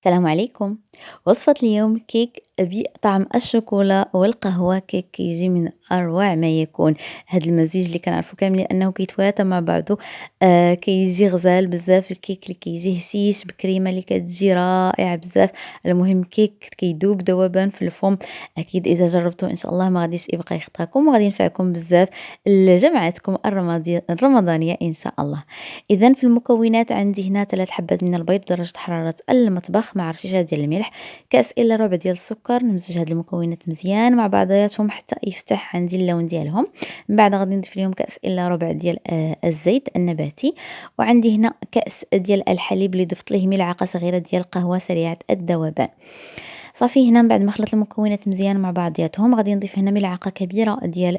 السلام عليكم. وصفة اليوم كيك بطعم الشوكولا والقهوة. كيك كيجي من أروع ما يكون. هاد المزيج اللي كنعرفو كاملين أنه كيتواتى مع بعضو. كيجي غزال بزاف. الكيك اللي كيجي هشيش بكريمة اللي كتجي رائعة بزاف. المهم كيك كيدوب ذوبان في الفم. أكيد إذا جربتو إن شاء الله ما غاديش يبقى يخطاكم وغادي ينفعكم بزاف لجمعتكم الرمضانية إن شاء الله. إذا في المكونات عندي هنا 3 حبات من البيض بدرجة حرارة المطبخ مع رشيشة ديال الملح، كاس إلا ربع ديال السكر. نمزج هاد المكونات مزيان مع بعضياتهم حتى يفتح عندي اللون ديالهم. من بعد غادي نضيف ليهم كاس إلا ربع ديال الزيت النباتي. وعندي هنا كاس ديال الحليب اللي ضفت ليه ملعقة صغيرة ديال القهوة سريعة الذوبان. صافي هنا من بعد ما خلطت المكونات مزيان مع بعضياتهم غادي نضيف هنا ملعقة كبيرة ديال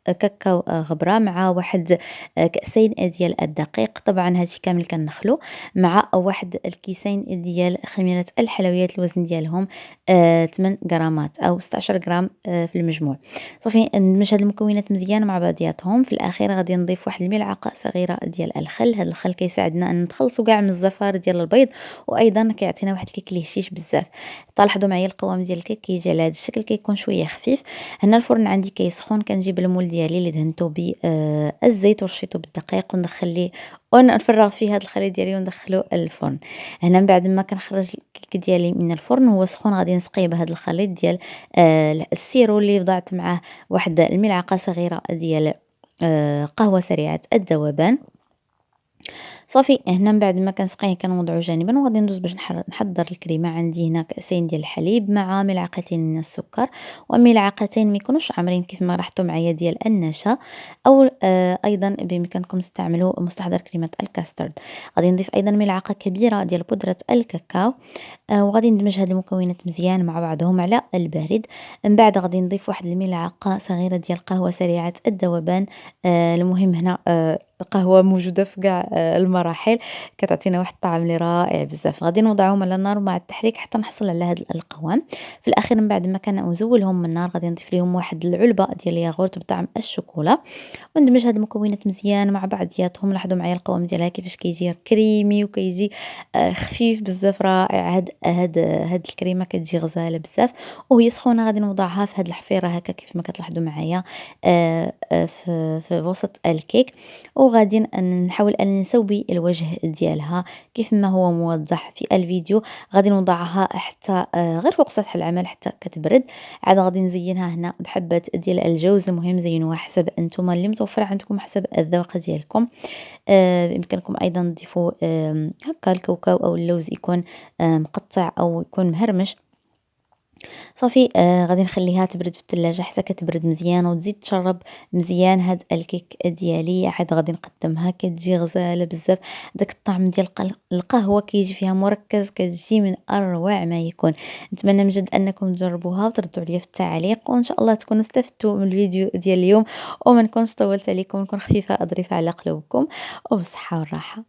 كاكاو غبرة مع واحد كأسين ديال الدقيق. طبعا هادشي كامل كنخلو مع واحد الكيسين ديال خميرة الحلويات الوزن ديالهم 8 غرامات أو 16 غرام في المجموع. صافي ندمج هاد المكونات مزيان مع بعضياتهم. في الأخير غادي نضيف واحد الملعقة صغيرة ديال الخل. هاد الخل كيساعدنا أن نتخلصوا كاع من الزفار ديال البيض وأيضا كيعطينا واحد الكيك اللي هشيش بزاف. تلاحظوا معايا القوام ديال الكيك كيجي على هذا الشكل، كيكون شويه خفيف. هنا الفرن عندي كيسخن، كنجيب المول ديالي اللي دهنته بالزيت ورشيته بالدقيق وندخل ليه ونفرغ فيه هذا الخليط ديالي وندخله الفرن. هنا من بعد ما كنخرج الكيك ديالي من الفرن هو سخون غادي نسقيه بهذا الخليط ديال السيرو اللي وضعت معاه واحد الملعقه صغيره ديال قهوه سريعه الذوبان. صافي هنا من بعد ما كنسقيه كنوضعو جانبا وغادي ندوز باش نحضر الكريمه. عندي هنا كأسين ديال الحليب مع ملعقتين من السكر وملعقتين ما يكونوش عامرين كيف ما لاحظتوا معايا ديال النشا او ايضا بامكانكم تستعملوا مستحضر كريمه الكاسترد. غادي نضيف ايضا ملعقه كبيره ديال بودره الكاكاو. وغادي ندمج هاد المكونات مزيان مع بعضهم على البارد. من بعد غادي نضيف واحد الملعقه صغيره ديال قهوه سريعه الذوبان. المهم هنا القهوة موجودة في كاع المراحل، كتعطينا واحد الطعم اللي رائع بزاف. غادي نوضعهم على النار مع التحريك حتى نحصل على هذا القوام. في الأخير من بعد ما كنزولهم من النار غادي نضيف ليهم واحد العلبة ديال الياغورت بطعم الشوكولا وندمج هاد المكونات مزيان مع بعضياتهم. لاحظوا معايا القوام ديالها كيفاش كيجي كريمي وكيجي خفيف بزاف رائع. هاد الكريمة كتجي غزالة بزاف وهي سخونة. غادي نوضعها في هاد الحفيرة هكا كيف ما كتلاحظوا معايا في وسط الكيك. وغادي نحاول أن نسوي الوجه ديالها كيف ما هو موضح في الفيديو. غادي نوضعها حتى غير فوق سطح العمل حتى كتبرد. عاد غادي نزينها هنا بحبة ديال الجوز. المهم زينوها حسب انتم اللي متوفر عندكم حسب الذوق ديالكم. بإمكانكم أيضا تضيفوا هكا الكاوكاو أو اللوز يكون مقطع أو يكون مهرمش. صافي غادي نخليها تبرد في الثلاجة حتى كتبرد مزيان وتزيد تشرب مزيان هاد الكيك ديالي. عاد غادي نقدمها كتجي غزالة بزاف. داك الطعم ديال القهوة كيجي فيها مركز، كتجي من أروع ما يكون. نتمنى من جد أنكم تجربوها وتردوا عليا في التعليق وإن شاء الله تكونوا استفدتوا من الفيديو ديال اليوم وما نكونش طولت عليكم ونكون خفيفة ظريفة على قلوبكم وبالصحة والراحة.